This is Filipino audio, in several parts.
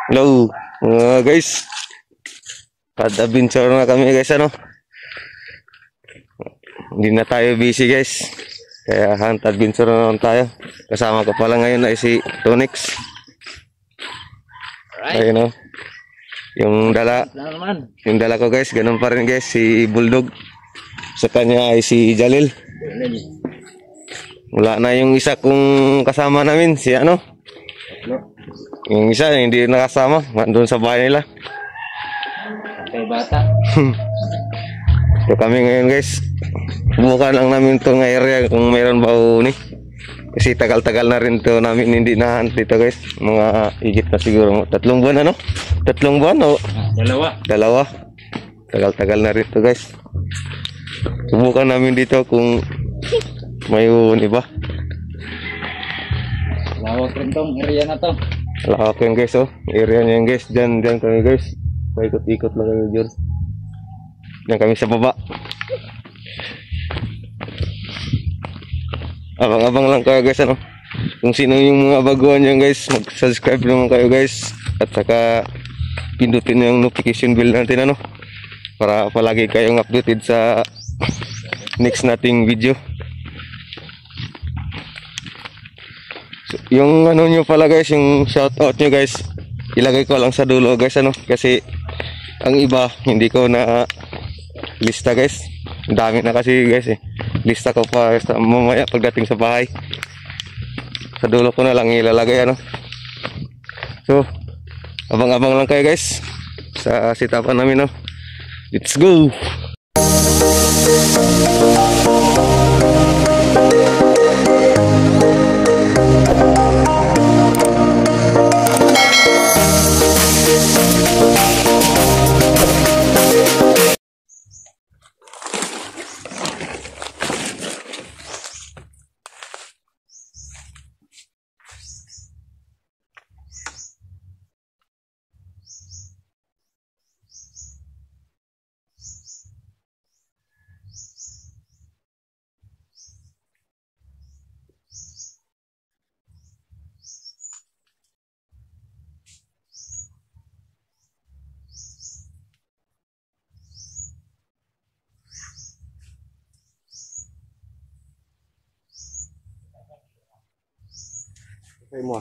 Hello, guys. Adventure na kami guys, ano? Hindi na tayo busy guys. Kaya hunt adventure na naman tayo. Kasama ko pala ngayon ay si Tonix. Ayun o. Yung dala ko guys, ganun pa rin guys, si Bulldog. Sa kanya ay si Jalil. Wala na yung isa kong kasama namin, si ano? Yung isa hindi nakasama, doon sa bahay nila. Kay bata. So kami ngayon guys, bukan lang namin itong area kung mayroon ba uni. Kasi tagal-tagal na rin ito namin hindi na-hunt dito guys. Mga higit na siguro 3 buwan ano? 3 buwan o? Dalawa. Tagal-tagal na rin ito guys. Subukan namin dito kung may uni ba. Lawak rin tong area na to. Lawak yan guys oh. Area niya yan guys. Diyan kami guys. Paikot-ikot lang kami dyan. Diyan kami sa baba. Abang-abang lang kayo guys ano. Kung sino yung mga baguhan dyan guys, mag-subscribe naman kayo guys. At saka pindutin yung notification bell natin ano. Para palagi kayong updated sa next nating video. So, yung ano nyo pala guys, yung shoutout nyo guys, ilagay ko lang sa dulo guys ano. Kasi ang iba hindi ko na lista guys. Dami na kasi guys eh. Lista ko pa sa mamaya pagdating sa bahay. Sa dulo ko na lang ilalagay ano. So abang-abang lang kayo guys sa sitapan namin no. Let's go. Okay mo.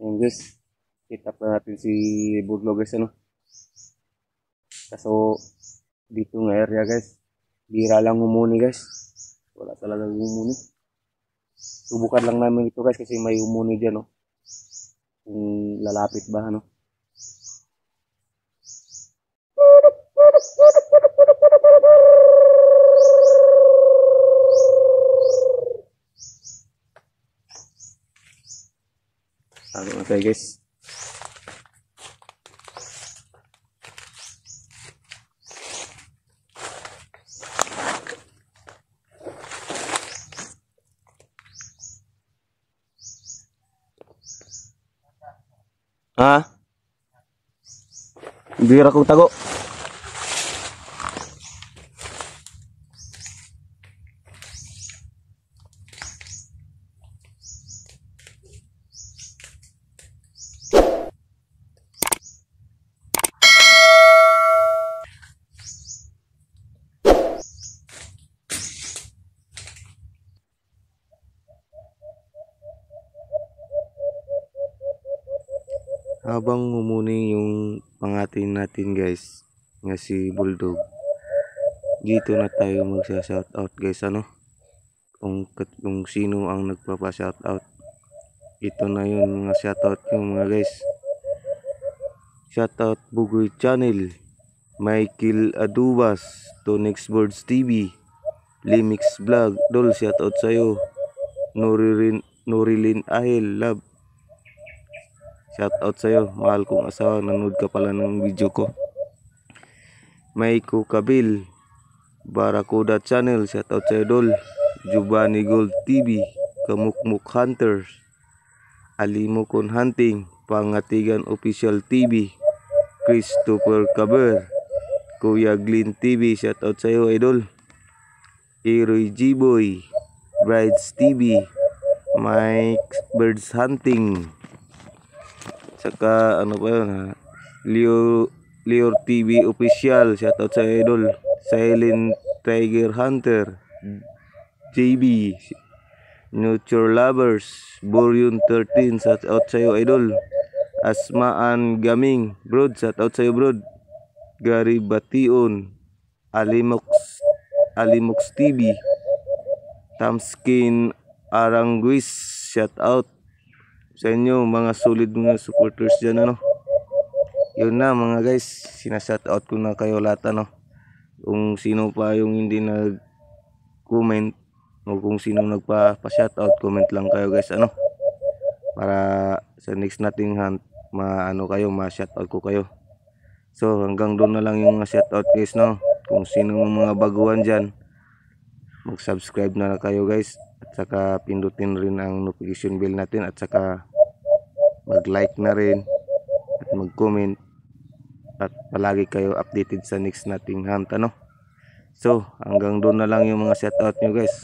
Ayan guys, hit up na natin si Budlo guys ano. Kaso dito nga area guys, bira lang umuni guys. Wala talagang umuni. Subukan lang namin ito guys kasi may umuni dyan no. Kung lalapit ba ano. Tago na tayo guys. Ha? Bira kong tago. Habang mumuni yung pangatin natin guys, nga si Bulldog, dito na tayo magsa-shoutout guys, ano? Kung sino ang nagpapa-shoutout. Ito na yun mga shoutout yung mga guys. Shoutout Bugoy Channel, Michael Adubas, Tonix Birds TV, Limix Vlog, Dol shoutout sa'yo. Norilin Ahel, love. Shoutout sa'yo, mahal kong asawa, nanood ka pala ng video ko. Maiko Kabil, Barakuda Channel, shoutout sa'yo Dol. Giovanni Gold TV, Kamukmuk Hunters, Alimokon Hunting, Pangatigan Official TV, Christopher Caber, Kuya Glyn TV, shoutout sa'yo idol. Iroy G-Boy, Brides TV, Mike Birds Hunting, saka ano pa yun ha, Leo TV Official, shoutout sa idol. Silent Tiger Hunter, JB, Nature Lovers, Boryon 13, shoutout sa'yo idol. Asmaan Gaming, Brod, shoutout sa'yo Brod. Gary Bation, Alimox TV, Tamskin Aranguis, shoutout sa inyo mga solid mga supporters dyan, ano. Yun na mga guys, sinashoutout ko na kayo lahat, ano. Kung sino pa yung hindi nag-comment o kung sino nagpa-shoutout, comment lang kayo guys, ano, para sa next nating hunt maano kayo, ma-shoutout ko kayo. So hanggang doon na lang yung mga shoutout guys, no. Kung sino mga baguhan dyan, mag-subscribe na kayo guys, at saka pindutin rin ang notification bell natin, at saka mag-like na rin at mag-comment, at palagi kayo updated sa next nating hunt, ano. So hanggang doon na lang yung mga shoutout nyo guys.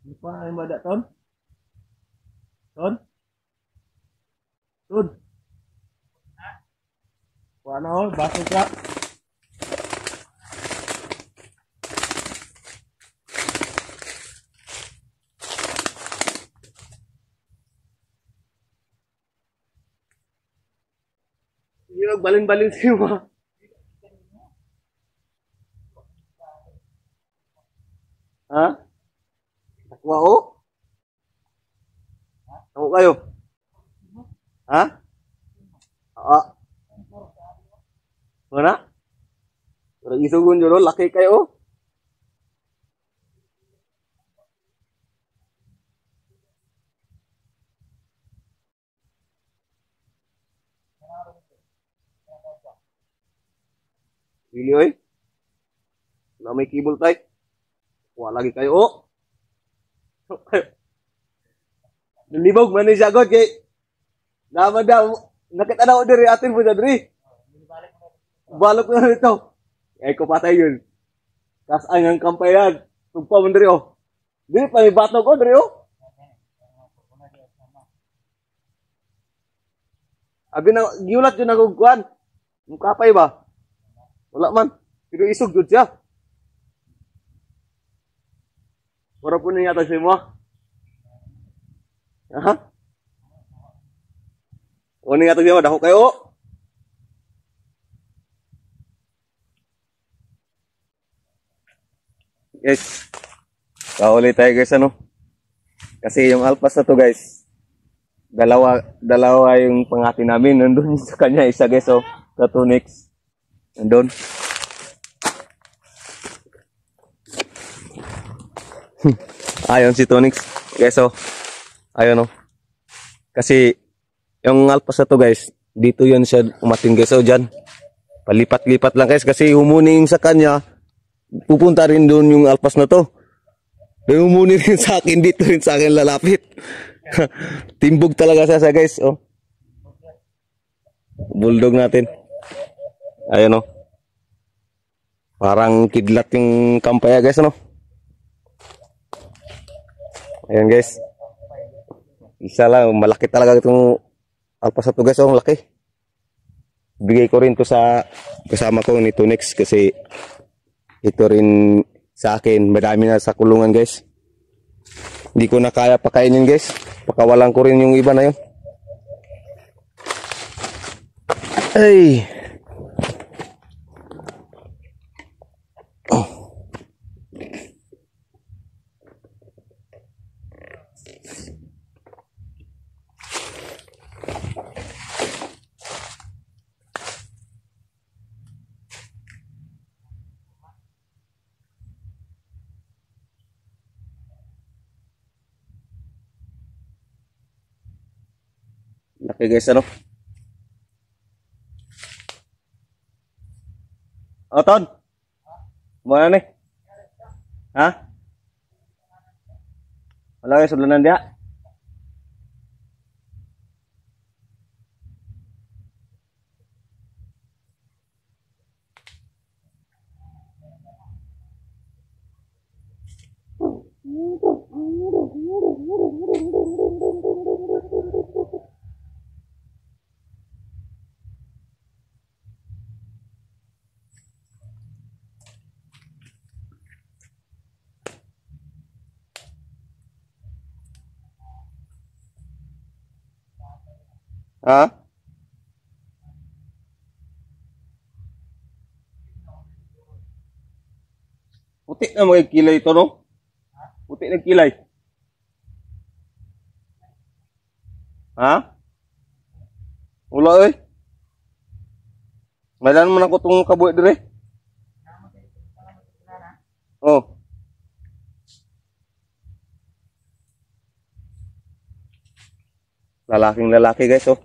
Lupa yang badak ton? Ton? Tun? Wala all, baso ka. Hindi nagbalin-balin siya mo. Ha? Takwa o? Takwa kayo? Ha? Ah. Mana? Orang isugun jolo laki kayo. Pili oy. Na may kibol tay. Wala lagi kayo. Oh. Nalibog man ni sagot kay naman daw nakita daw diri atin mo diri. Balok na rito. Eh ko patay yun. Kas ang kampayan. Tugpa mo diri oh. Diri pa may bato ko diri oh. Abi na giulat yun ako kuan. Mukapay ba? Wala man. Pero isog jud siya. Wala po na yata siya mo. Aha. O ni yata siya mo. Dako kayo. Guys. Kauli tayo guys ano. Kasi yung alpas na to guys. Dalawa yung pangati namin. Nandun sa kanya isa guys oh. Sa Tunix. Nandun. Ayun si Tunix. Guys oh. Ayun oh. Kasi yung alpas na to guys. Dito yun siya umating guys oh dyan. Palipat-lipat lang guys. Kasi humuning sa kanya. Pupunta rin doon yung alpas na to. Doon humuning rin sa akin. Dito rin sa akin lalapit. Timbog talaga siya guys oh. Bulldog natin. Ayun oh. Parang kidlat yung kampaya guys ano. Ayan guys. Isa lang. Malaki talaga itong alpas na to guys oh. Malaki. Bigay ko rin to sa kasama ko ni Tunix kasi ito rin sa akin. Madami na sa kulungan guys. Hindi ko na kaya pakainin guys. Pakawalan ko rin yung iba na yun. Ay. Oh. Laki guys, ano? Ton? Mana nih? Hah? Wala kayo sudlanan dia? Hah? Puti na mga kilay ito, no? Puti na kilay. Ha? Wala eh. Madan man ako itong kabuhi dire. Oh. Lalaking lalaki guys, oh.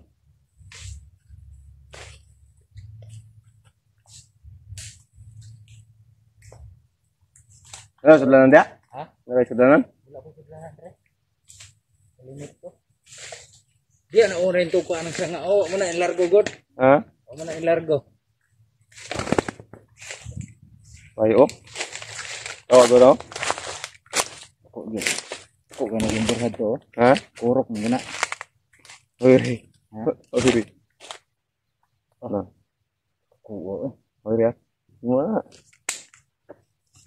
Ano, sudlanan dia? Ha? Ano, sudlanan? Wala ko sudlanan, pre. Limit ko. Di, ano rin to ko anong siya nga. Oh, muna yung largo, God. Ha? Oh, muna yung largo. Ay, oh. Oh, gano? Ako, God. Ako, gano'n yung burhad to, oh. Ha? Kurok mo gana. Oi. Ha? Oi. Oh. Kuwo, eh. Oi, ya. Gimana?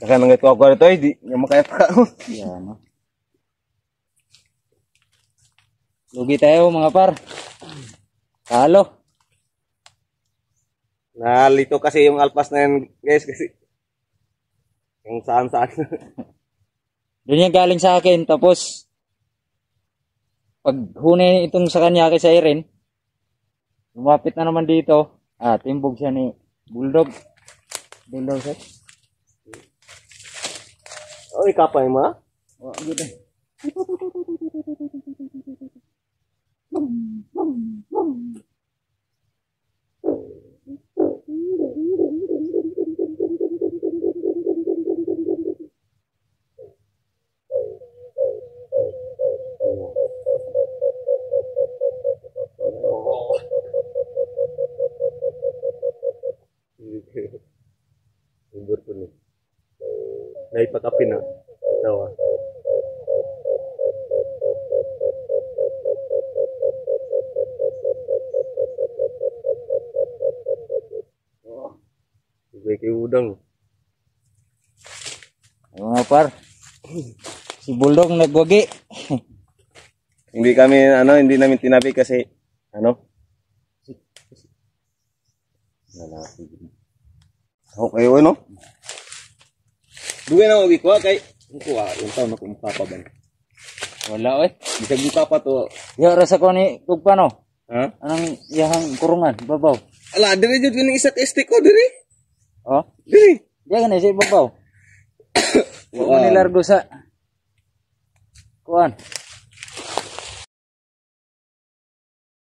Kaya nang ito ako ito, di nga makaya pa. Yan, no? Lugi tayo, mga par. Talo. Nalito kasi yung alpas na yan, guys, kasi yung saan-saan. Doon yan galing sa akin, tapos pag huni itong sa kanya kay Siren, lumapit na naman dito. Timbog siya ni Bulldog. Bulldog siya. Oh, ikapay mo, ha? Oh, gitu. Timbur pun nih. Naipakapin na. Tawa. Oh. Ibig kay udang. Mga par. Si Bulldog nagwagi. Hindi kami hindi namin tinabi kasi lalaki. Okay, no? Duwe na ko kay kuha yung taon na kumukha pa ba? Wala eh. Bisag mukha pa to. Ya rasa ko ni tugpa no. Ha? Anong yahang kurungan babaw. Ala, dire jud ni isa stick ko dire. Oh, Dire. diya kan si babaw. Wa ni largo sa kuan.